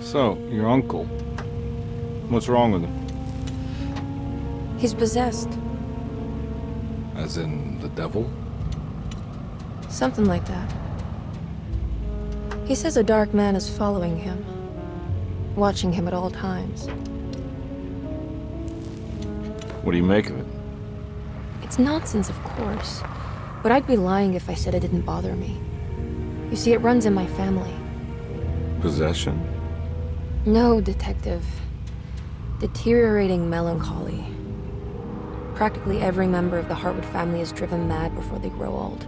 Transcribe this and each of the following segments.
So, your uncle. What's wrong with him? He's possessed. As in the devil? Something like that. He says a dark man is following him, watching him at all times. What do you make of it? It's nonsense, of course, but I'd be lying if I said it didn't bother me. You see, it runs in my family. Possession? No, Detective. Deteriorating melancholy. Practically every member of the Hartwood family is driven mad before they grow old.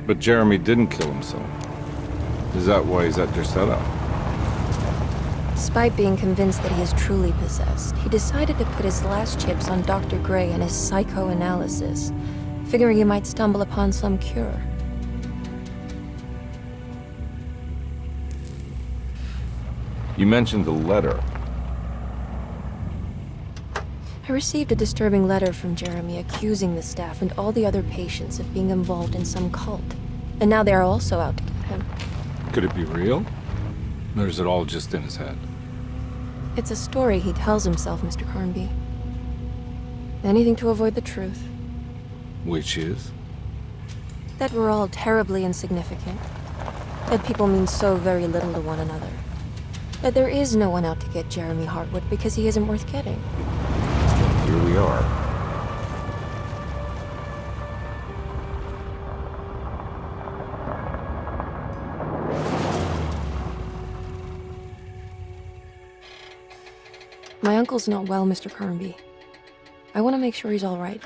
But Jeremy didn't kill himself. Is that why he's at your setup? Despite being convinced that he is truly possessed, he decided to put his last chips on Dr. Gray and his psychoanalysis, figuring he might stumble upon some cure. You mentioned the letter. I received a disturbing letter from Jeremy accusing the staff and all the other patients of being involved in some cult. And now they are also out to get him. Could it be real? Or is it all just in his head? It's a story he tells himself, Mr. Carnby. Anything to avoid the truth. Which is? That we're all terribly insignificant. That people mean so very little to one another. That there is no one out to get Jeremy Hartwood because he isn't worth getting. Here we are. My uncle's not well, Mr. Carnby. I want to make sure he's all right.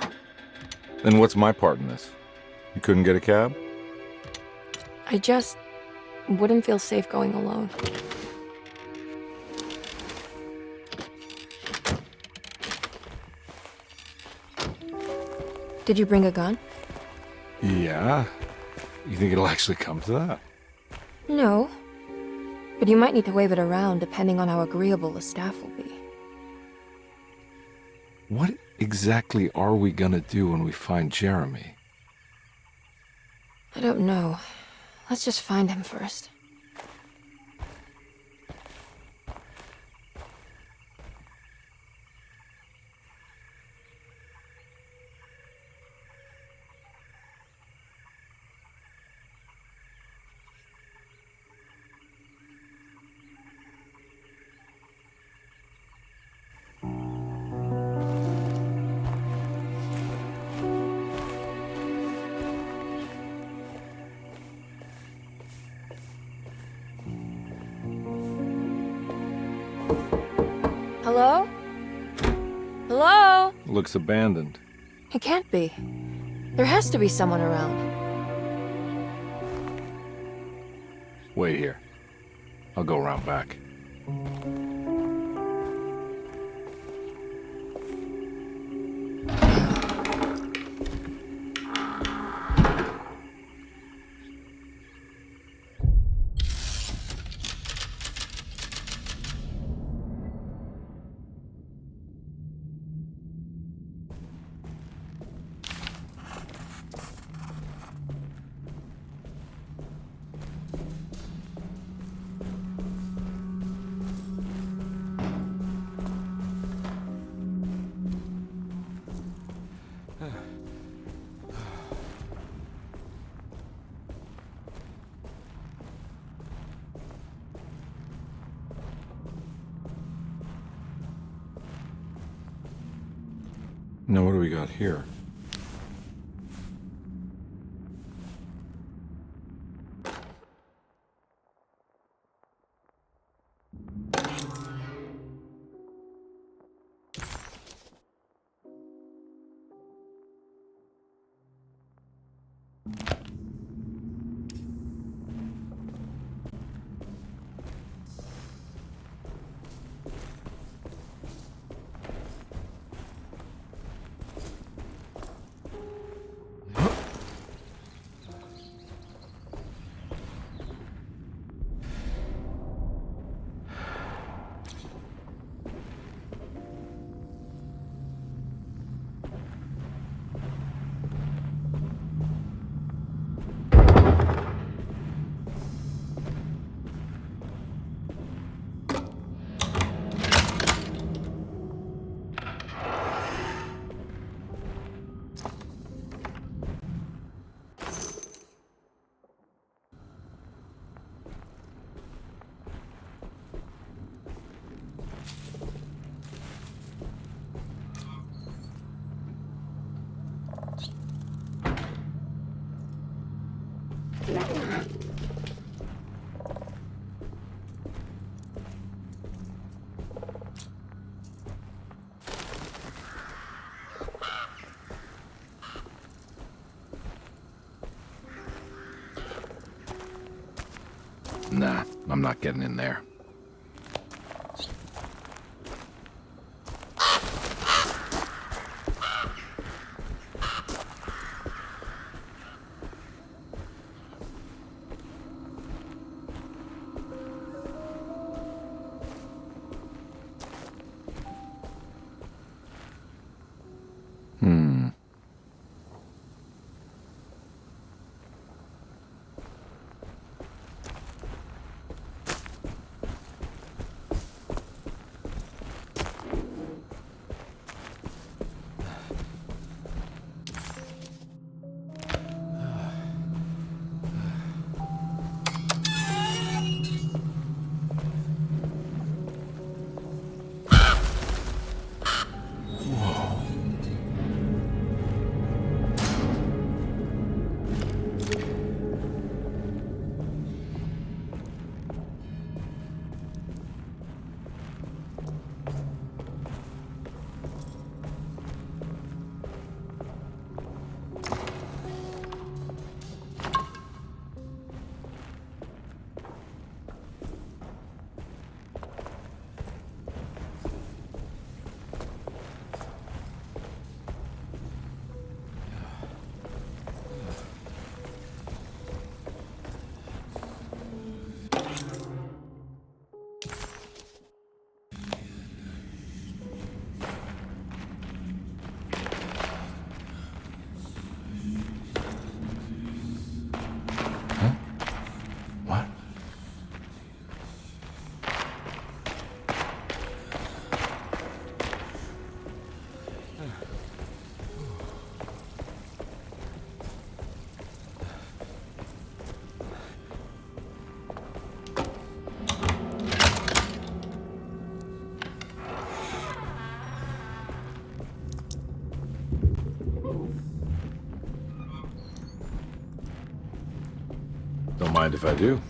Then what's my part in this? You couldn't get a cab? I just wouldn't feel safe going alone. Did you bring a gun? Yeah. You think it'll actually come to that? No. But you might need to wave it around depending on how agreeable the staff will be. What exactly are we gonna do when we find Jeremy? I don't know. Let's just find him first. Hello? Hello? Looks abandoned. It can't be. There has to be someone around. Wait here. I'll go around back. Now what do we got here? I'm not getting in there. What? Don't mind if I do.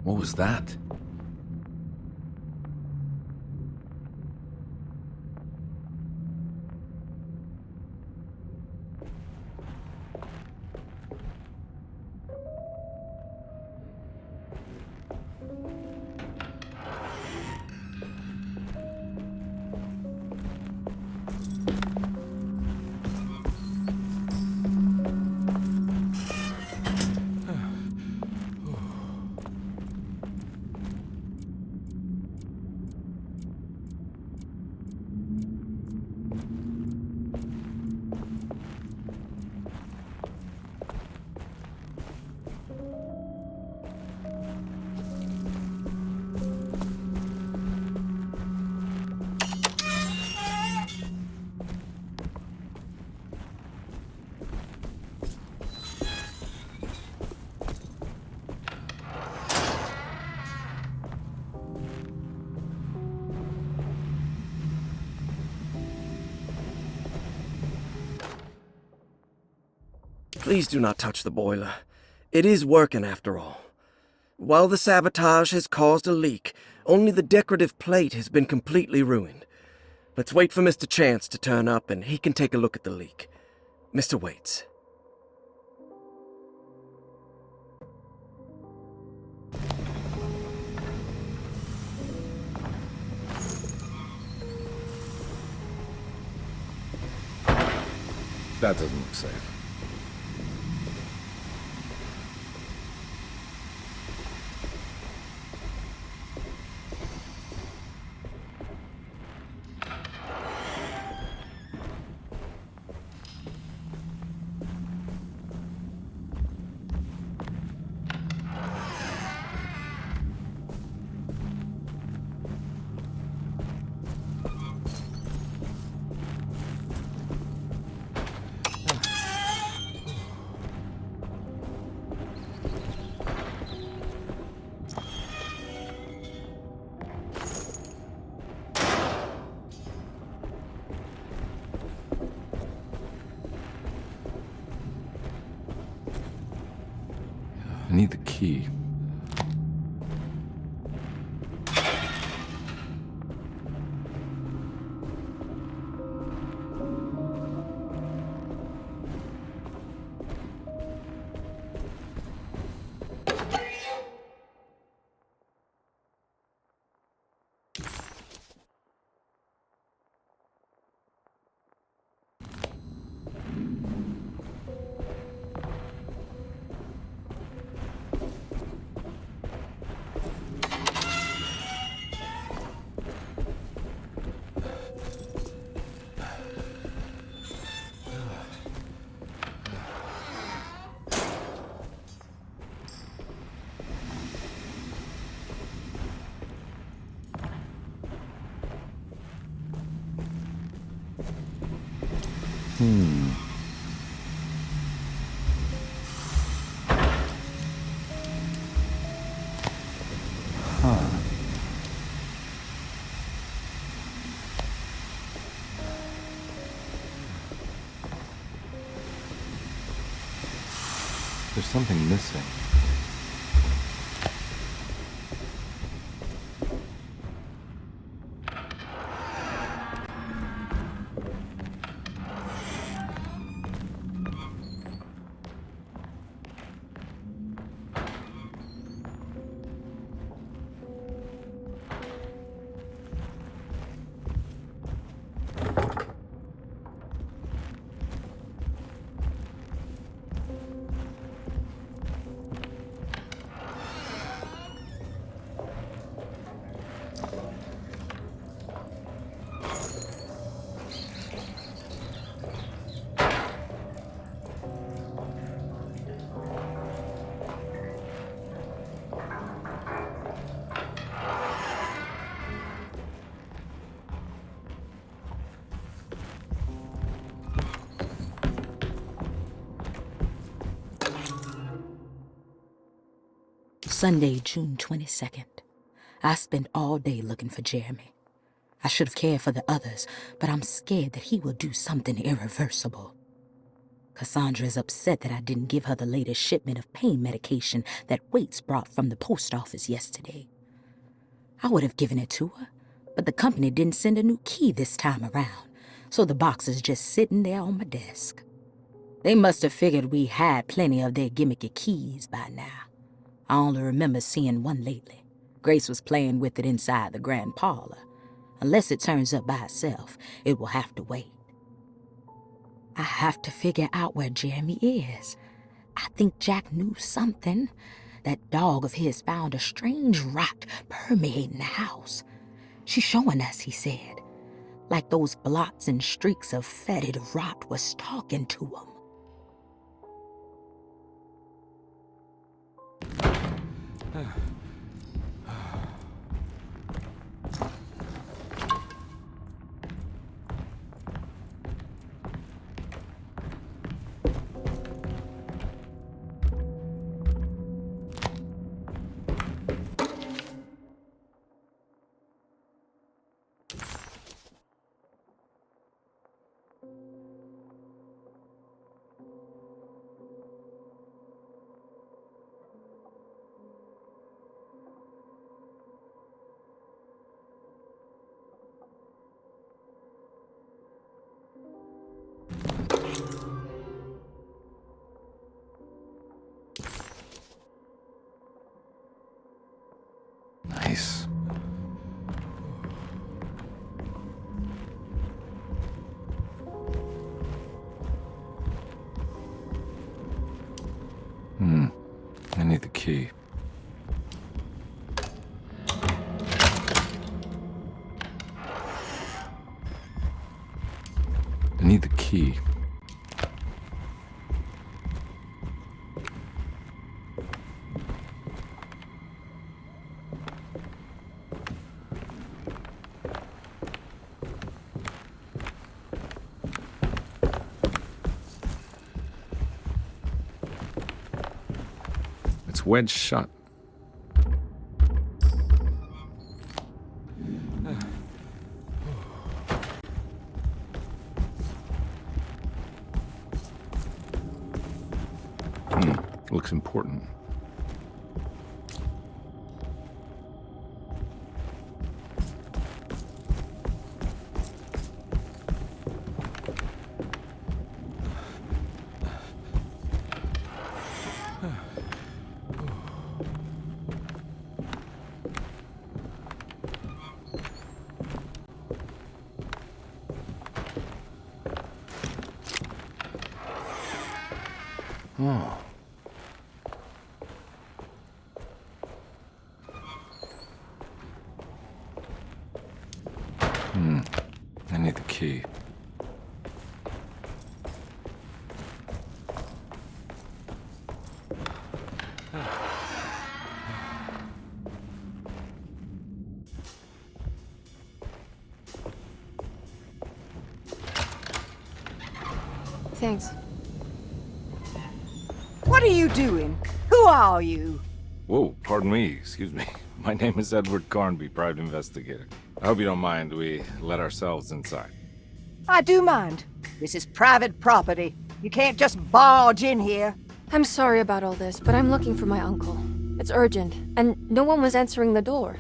What was that? Please do not touch the boiler. It is working after all. While the sabotage has caused a leak, only the decorative plate has been completely ruined. Let's wait for Mr. Chance to turn up and he can take a look at the leak. Mr. Waits. That doesn't look safe. I need the key. There's something missing. Sunday, June 22nd. I spent all day looking for Jeremy. I should have cared for the others, but I'm scared that he will do something irreversible. Cassandra is upset that I didn't give her the latest shipment of pain medication that Waits brought from the post office yesterday. I would have given it to her, but the company didn't send a new key this time around, so the box is just sitting there on my desk. They must have figured we had plenty of their gimmicky keys by now. I only remember seeing one lately. Grace was playing with it inside the grand parlor. Unless it turns up by itself, it will have to wait. I have to figure out where Jeremy is. I think Jack knew something. That dog of his found a strange rot permeating the house. She's showing us, he said. Like those blots and streaks of fetid rot was talking to him. key. I need the key. It's wedged shut. Looks important. Oh. I need the key. Thanks. What are you doing? Who are you? Whoa, pardon me, excuse me. My name is Edward Carnby, private investigator. I hope you don't mind we let ourselves inside. I do mind. This is private property. You can't just barge in here. I'm sorry about all this, but I'm looking for my uncle. It's urgent, and no one was answering the door.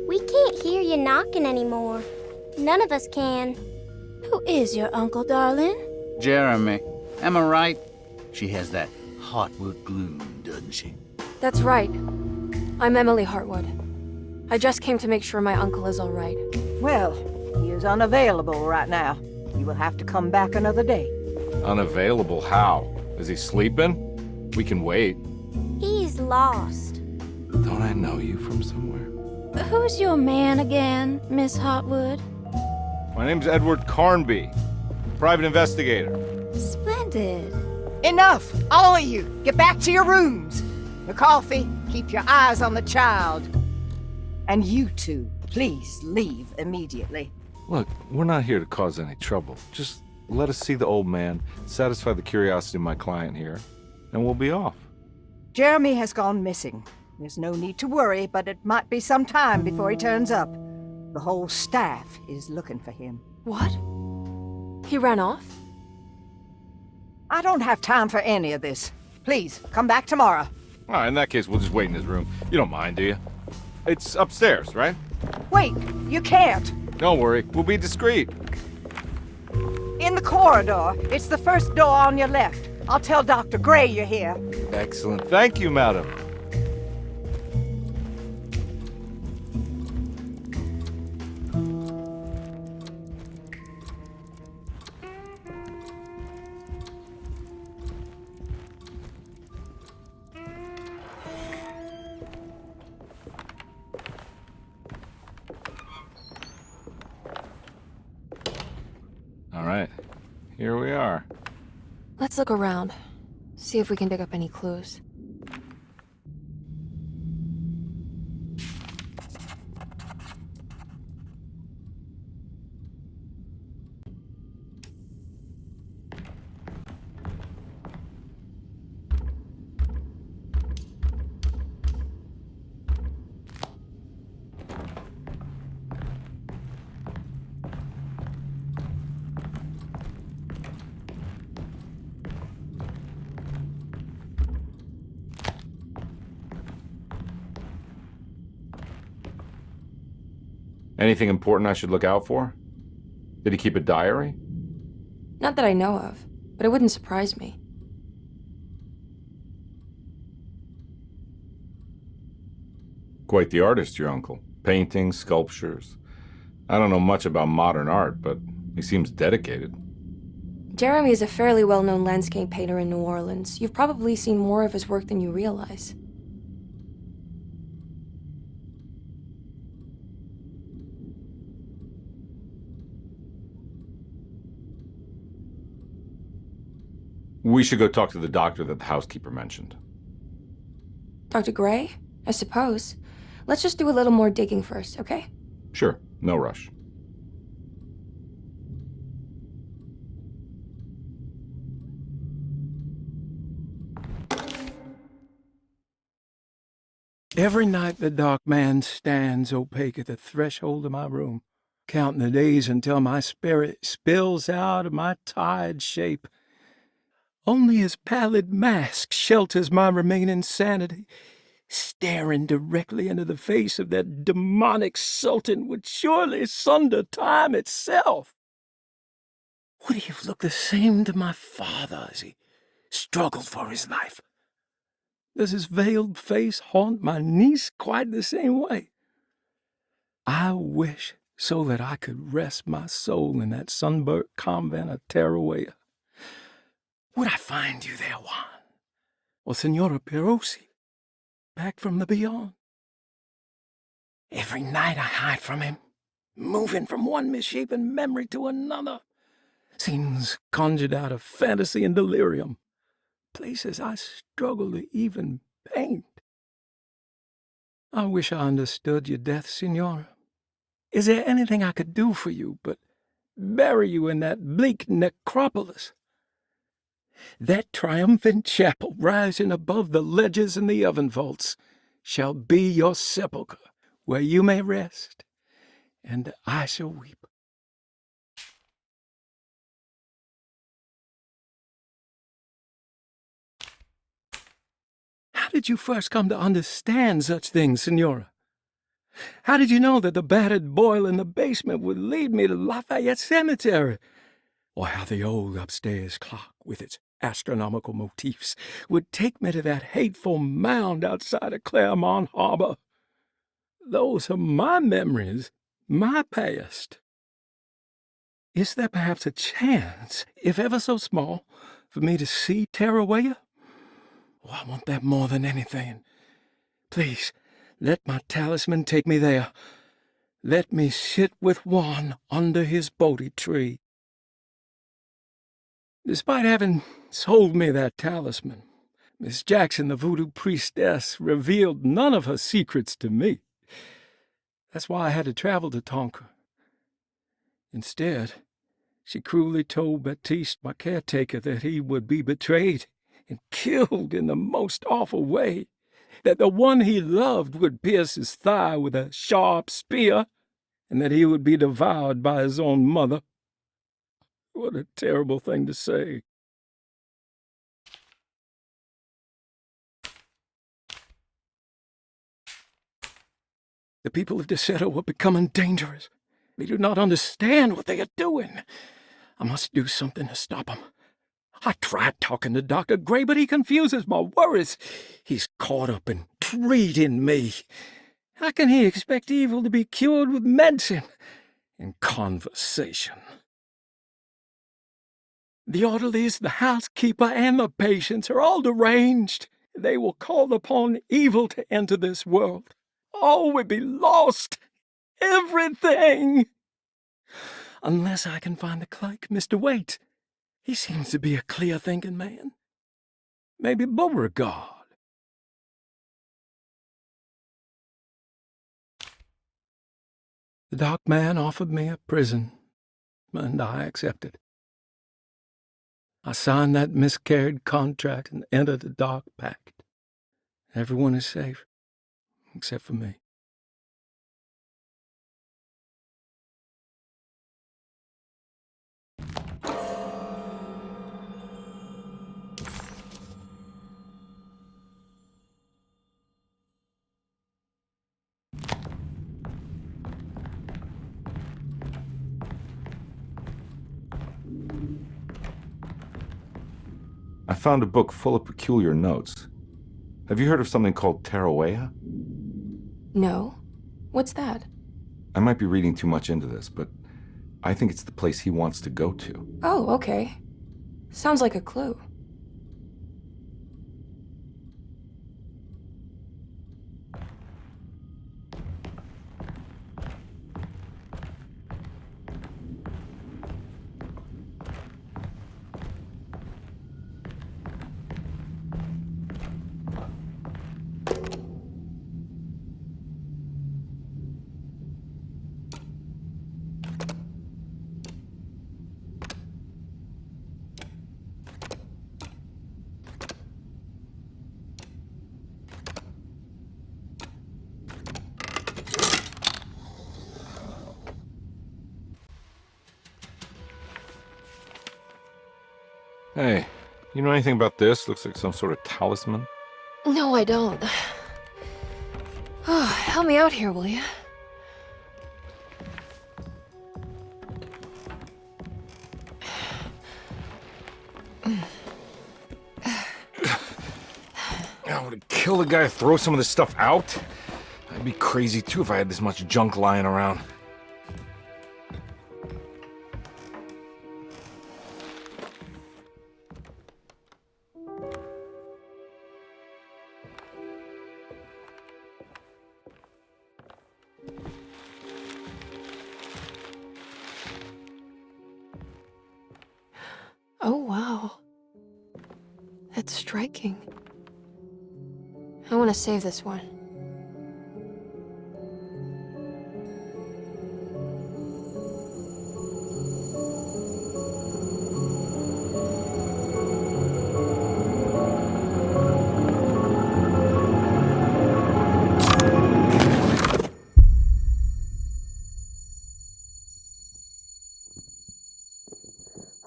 We can't hear you knocking anymore. None of us can. Who is your uncle, darling? Jeremy. Am I right? She has that Heartwood gloom, doesn't she? That's right. I'm Emily Hartwood. I just came to make sure my uncle is all right. Well, he is unavailable right now. You will have to come back another day. Unavailable how? Is he sleeping? We can wait. He's lost. Don't I know you from somewhere? Who's your man again, Miss Hartwood? My name's Edward Carnby, private investigator. Splendid. Enough! All of you! Get back to your rooms! McCarthy, keep your eyes on the child. And you two, please leave immediately. Look, we're not here to cause any trouble. Just let us see the old man, satisfy the curiosity of my client here, and we'll be off. Jeremy has gone missing. There's no need to worry, but it might be some time before he turns up. The whole staff is looking for him. What? He ran off? I don't have time for any of this. Please, come back tomorrow. All right, in that case, we'll just wait in his room. You don't mind, do you? It's upstairs, right? Wait, you can't. Don't worry, we'll be discreet. In the corridor. It's the first door on your left. I'll tell Dr. Gray you're here. Excellent. Thank you, madam. All right, here we are. Let's look around. See if we can dig up any clues. Anything important I should look out for? Did he keep a diary? Not that I know of, but it wouldn't surprise me. Quite the artist, your uncle. Paintings, sculptures. I don't know much about modern art, but he seems dedicated. Jeremy is a fairly well-known landscape painter in New Orleans. You've probably seen more of his work than you realize. We should go talk to the doctor that the housekeeper mentioned. Dr. Gray? I suppose. Let's just do a little more digging first, okay? Sure, no rush. Every night the dark man stands opaque at the threshold of my room, counting the days until my spirit spills out of my tired shape. Only his pallid mask shelters my remaining sanity. Staring directly into the face of that demonic sultan would surely sunder time itself. Would he have looked the same to my father as he struggled for his life? Does his veiled face haunt my niece quite the same way? I wish so that I could rest my soul in that sunburnt convent of Tarawea. Would I find you there, Juan? Or Senora Perosi, back from the beyond? Every night I hide from him, moving from one misshapen memory to another. Scenes conjured out of fantasy and delirium. Places I struggle to even paint. I wish I understood your death, Senora. Is there anything I could do for you but bury you in that bleak necropolis? That triumphant chapel rising above the ledges and the oven vaults shall be your sepulchre, where you may rest, and I shall weep. How did you first come to understand such things, Senora? How did you know that the battered boiler in the basement would lead me to Lafayette Cemetery? Or how the old upstairs clock, with its astronomical motifs, would take me to that hateful mound outside of Claremont Harbor? Those are my memories, my past. Is there perhaps a chance, if ever so small, for me to see Tarawea? Oh, I want that more than anything. Please, let my talisman take me there. Let me sit with Juan under his Bodhi tree. Despite having sold me that talisman, Miss Jackson, the voodoo priestess, revealed none of her secrets to me. That's why I had to travel to Tonka. Instead, she cruelly told Baptiste, my caretaker, that he would be betrayed and killed in the most awful way, that the one he loved would pierce his thigh with a sharp spear, and that he would be devoured by his own mother. What a terrible thing to say. The people of Deseto are becoming dangerous. They do not understand what they are doing. I must do something to stop them. I tried talking to Dr. Gray, but he confuses my worries. He's caught up in treating me. How can he expect evil to be cured with medicine and conversation? The orderlies, the housekeeper, and the patients are all deranged. They will call upon evil to enter this world. All will be lost. Everything. Unless I can find the clerk, Mr. Waite. He seems to be a clear-thinking man. Maybe Beauregard. The dark man offered me a prison, and I accepted. I signed that miscarried contract and entered the dark pact. Everyone is safe, except for me. I found a book full of peculiar notes. Have you heard of something called Tarawea? No. What's that? I might be reading too much into this, but I think it's the place he wants to go to. Oh, okay. Sounds like a clue. Hey, you know anything about this? Looks like some sort of talisman. No, I don't. Oh, help me out here, will you? I would kill the guy to throw some of this stuff out. I'd be crazy too if I had this much junk lying around. Oh, wow. That's striking. I want to save this one.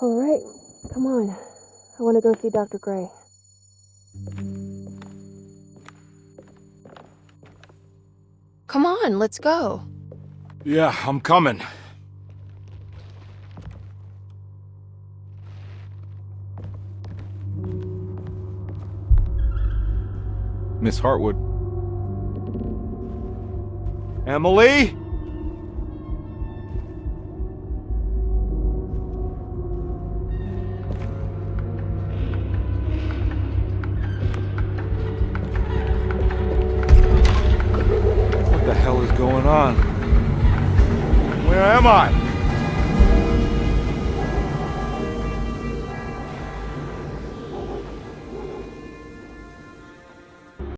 All right, come on. I want to go see Dr. Gray. Come on, let's go. Yeah, I'm coming. Miss Hartwood. Emily? What the hell is going on? Where am I?